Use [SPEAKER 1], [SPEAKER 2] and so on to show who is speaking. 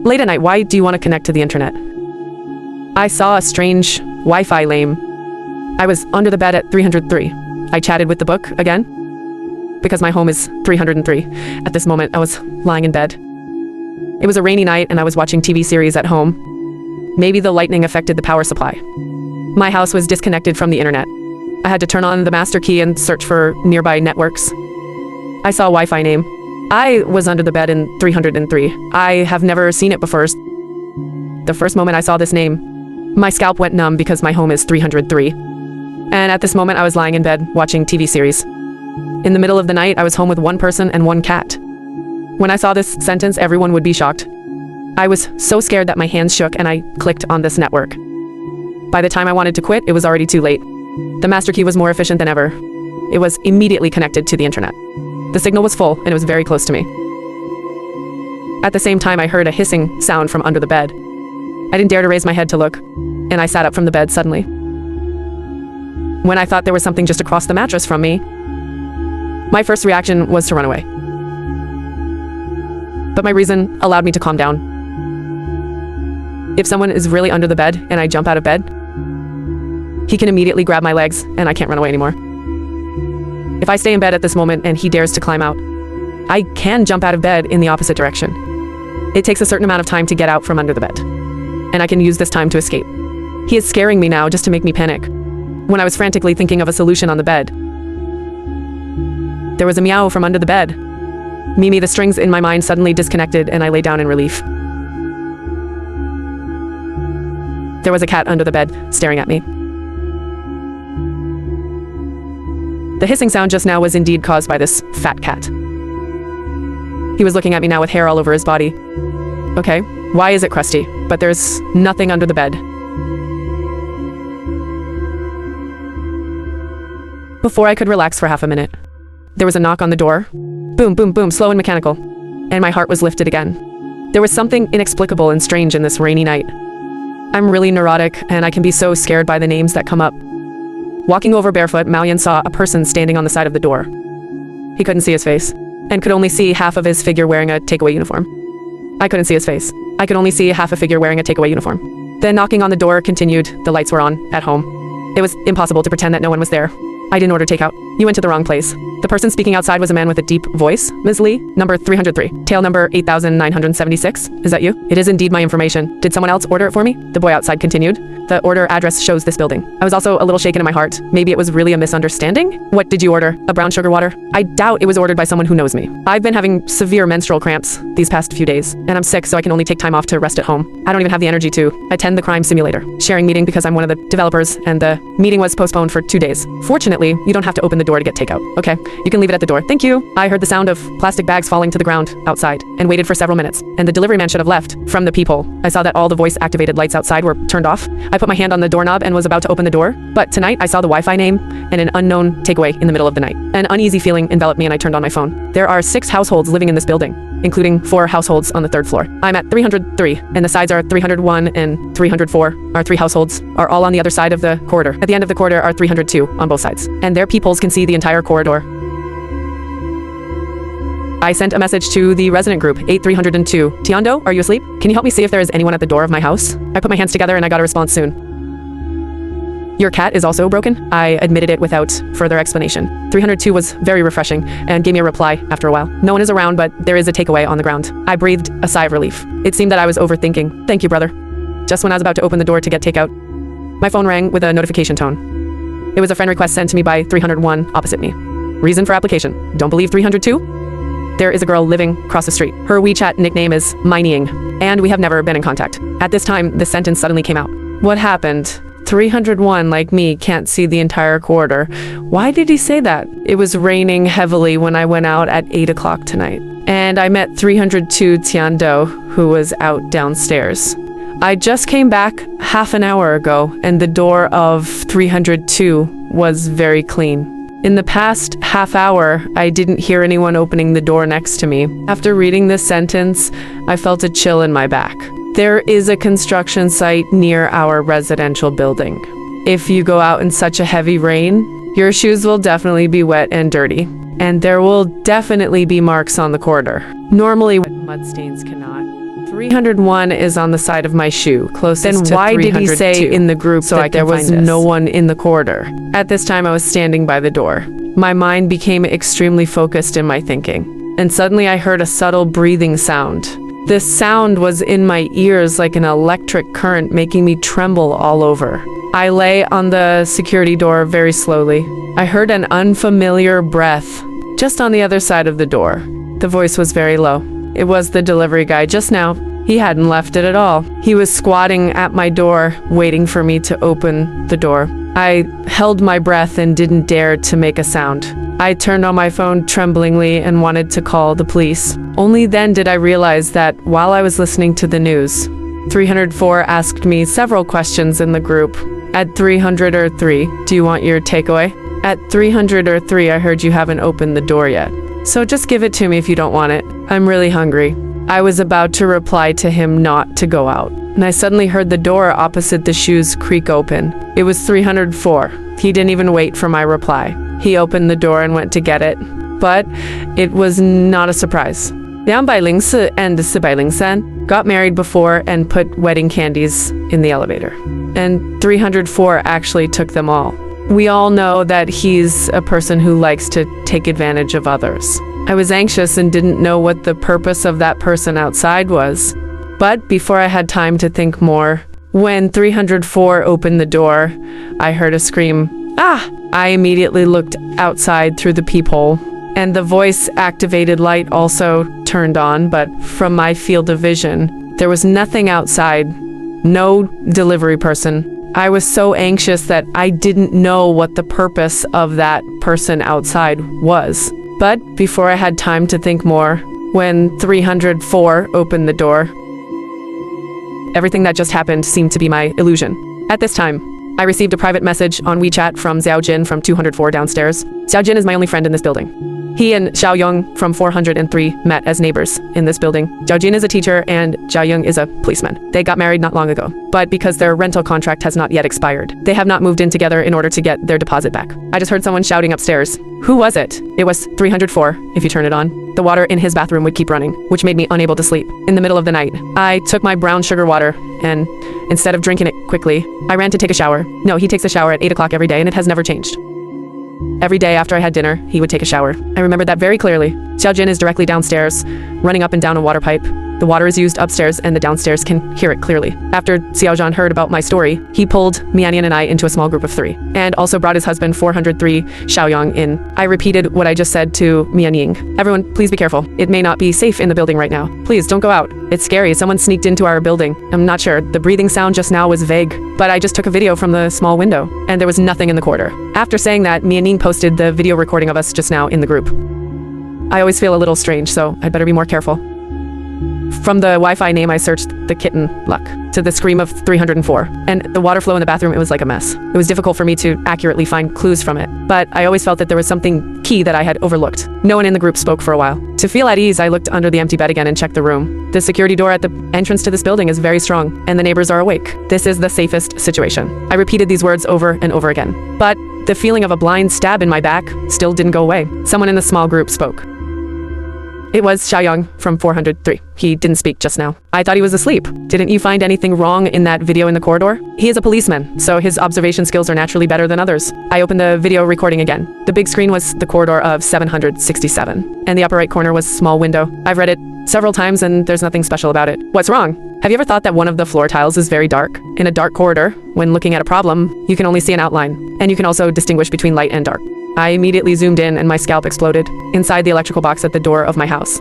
[SPEAKER 1] Late at night, why do you want to connect to the internet? I saw a strange Wi-Fi lame. I was under the bed at 303. I chatted with the book again, because my home is 303. At this moment, I was lying in bed. It was a rainy night and I was watching TV series at home. Maybe the lightning affected the power supply. My house was disconnected from the internet. I had to turn on the master key and search for nearby networks. I saw a Wi-Fi name. I was under the bed in 303. I have never seen it before. The first moment I saw this name, my scalp went numb because my home is 303. And at this moment I was lying in bed watching TV series. In the middle of the night, I was home with one person and one cat. When I saw this sentence, everyone would be shocked. I was so scared that my hands shook and I clicked on this network. By the time I wanted to quit, it was already too late. The master key was more efficient than ever. It was immediately connected to the internet. The signal was full and it was very close to me. At the same time, I heard a hissing sound from under the bed. I didn't dare to raise my head to look, and I sat up from the bed suddenly. When I thought there was something just across the mattress from me, my first reaction was to run away. But my reason allowed me to calm down. If someone is really under the bed and I jump out of bed, he can immediately grab my legs and I can't run away anymore. If I stay in bed at this moment and he dares to climb out, I can jump out of bed in the opposite direction. It takes a certain amount of time to get out from under the bed, and I can use this time to escape. He is scaring me now just to make me panic. When I was frantically thinking of a solution on the bed, there was a meow from under the bed. Mimi, the strings in my mind suddenly disconnected and I lay down in relief. There was a cat under the bed, staring at me. The hissing sound just now was indeed caused by this fat cat. He was looking at me now with hair all over his body. Okay, why is it crusty? But there's nothing under the bed. Before I could relax for half a minute, there was a knock on the door. Boom, boom, boom, slow and mechanical. And my heart was lifted again. There was something inexplicable and strange in this rainy night. I'm really neurotic, and I can be so scared by the names that come up. Walking over barefoot, Malian saw a person standing on the side of the door. He couldn't see his face, and could only see half of his figure wearing a takeaway uniform. I couldn't see his face. I could only see half a figure wearing a takeaway uniform. The knocking on the door continued. The lights were on at home. It was impossible to pretend that no one was there. I didn't order takeout. You went to the wrong place. The person speaking outside was a man with a deep voice. Ms. Lee, number 303, tail number 8976. Is that you? It is indeed my information. Did someone else order it for me? The boy outside continued. The order address shows this building. I was also a little shaken in my heart. Maybe it was really a misunderstanding? What did you order? A brown sugar water? I doubt it was ordered by someone who knows me. I've been having severe menstrual cramps these past few days, and I'm sick, so I can only take time off to rest at home. I don't even have the energy to attend the crime simulator sharing meeting because I'm one of the developers, and the meeting was postponed for 2 days. Fortunately, you don't have to open the door to get takeout. Okay, you can leave it at the door. Thank you. I heard the sound of plastic bags falling to the ground outside and waited for several minutes, and the delivery man should have left. From the peephole, I saw that all the voice-activated lights outside were turned off. I put my hand on the doorknob and was about to open the door, but tonight I saw the Wi-Fi name and an unknown takeaway in the middle of the night. An uneasy feeling enveloped me and I turned on my phone. There are 6 households living in this building, including 4 households on the 3rd floor. I'm at 303, and the sides are 301 and 304. Our 3 households are all on the other side of the corridor. At the end of the corridor are 302 on both sides, and their peepholes can see the entire corridor. I sent a message to the resident group, 8302. Tiando, are you asleep? Can you help me see if there is anyone at the door of my house? I put my hands together and I got a response soon. Your cat is also broken? I admitted it without further explanation. 302 was very refreshing and gave me a reply after a while. No one is around, but there is a takeaway on the ground. I breathed a sigh of relief. It seemed that I was overthinking. Thank you, brother. Just when I was about to open the door to get takeout, my phone rang with a notification tone. It was a friend request sent to me by 301 opposite me. Reason for application. Don't believe 302? There is a girl living across the street. Her WeChat nickname is Mining, and we have never been in contact. At this time, this sentence suddenly came out. What happened? 301, like me, can't see the entire corridor. Why did he say that? It was raining heavily when I went out at 8 o'clock tonight. And I met 302 Tiando, who was out downstairs. I just came back half an hour ago, and the door of 302 was very clean. In the past half hour, I didn't hear anyone opening the door next to me. After reading this sentence, I felt a chill in my back. There is a construction site near our residential building. If you go out in such a heavy rain, your shoes will definitely be wet and dirty. and there will definitely be marks on the corridor. Normally, mud stains cannot. 301 is on the side of my shoe, closest to 302. Then why did he say in the group that there was no one in the corridor? At this time, I was standing by the door. My mind became extremely focused in my thinking, and suddenly I heard a subtle breathing sound. This sound was in my ears like an electric current, making me tremble all over. I lay on the security door very slowly. I heard an unfamiliar breath just on the other side of the door. The voice was very low. It was the delivery guy just now. He hadn't left it at all. He was squatting at my door, waiting for me to open the door. I held my breath and didn't dare to make a sound. I turned on my phone tremblingly and wanted to call the police. Only then did I realize that while I was listening to the news, 304 asked me several questions in the group. At 303, do you want your takeaway? At 303, I heard you haven't opened the door yet. So just give it to me if you don't want it. I'm really hungry. I was about to reply to him not to go out, and I suddenly heard the door opposite the shoes creak open. It was 304. He didn't even wait for my reply. He opened the door and went to get it, but it was not a surprise. 204 and 403 got married before and put wedding candies in the elevator, and 304 actually took them all. We all know that he's a person who likes to take advantage of others. I was anxious and didn't know what the purpose of that person outside was. But before I had time to think more, when 304 opened the door, I heard a scream, "Ah!" I immediately looked outside through the peephole, and the voice-activated light also turned on, but from my field of vision, there was nothing outside, no delivery person. I was so anxious that I didn't know what the purpose of that person outside was. But before I had time to think more, when 304 opened the door, everything that just happened seemed to be my illusion. At this time, I received a private message on WeChat from Xiao Jin from 204 downstairs. Xiao Jin is my only friend in this building. He and Xiao Yong from 403 met as neighbors in this building. Xiao Jin is a teacher and Xiao Yong is a policeman. They got married not long ago, but because their rental contract has not yet expired, they have not moved in together in order to get their deposit back. I just heard someone shouting upstairs. Who was it? It was 304, if you turn it on. The water in his bathroom would keep running, which made me unable to sleep. In the middle of the night, I took my brown sugar water and instead of drinking it quickly, I ran to take a shower. No, he takes a shower at 8 o'clock every day and it has never changed. Every day after I had dinner, he would take a shower. I remember that very clearly. Xiao Jin is directly downstairs, running up and down a water pipe. The water is used upstairs and the downstairs can hear it clearly. After Xiao Zhan heard about my story, he pulled Mianian and I into a small group of 3, and also brought his husband 403 Xiaoyang in. I repeated what I just said to Mianying. Everyone, please be careful. It may not be safe in the building right now. Please don't go out. It's scary. Someone sneaked into our building. I'm not sure. The breathing sound just now was vague, but I just took a video from the small window, and there was nothing in the corridor. After saying that, Mianying posted the video recording of us just now in the group. I always feel a little strange, so I'd better be more careful. From the Wi-Fi name, I searched the kitten, Luck, to the scream of 304. And the water flow in the bathroom, it was like a mess. It was difficult for me to accurately find clues from it. But I always felt that there was something key that I had overlooked. No one in the group spoke for a while. To feel at ease, I looked under the empty bed again and checked the room. The security door at the entrance to this building is very strong, and the neighbors are awake. This is the safest situation. I repeated these words over and over again. But the feeling of a blind stab in my back still didn't go away. Someone in the small group spoke. It was Xiaoyang from 403. He didn't speak just now. I thought he was asleep. Didn't you find anything wrong in that video in the corridor? He is a policeman, so his observation skills are naturally better than others. I opened the video recording again. The big screen was the corridor of 767, and the upper right corner was a small window. I've read it several times and there's nothing special about it. What's wrong? Have you ever thought that one of the floor tiles is very dark? In a dark corridor, when looking at a problem, you can only see an outline, and you can also distinguish between light and dark. I immediately zoomed in and my scalp exploded inside the electrical box at the door of my house.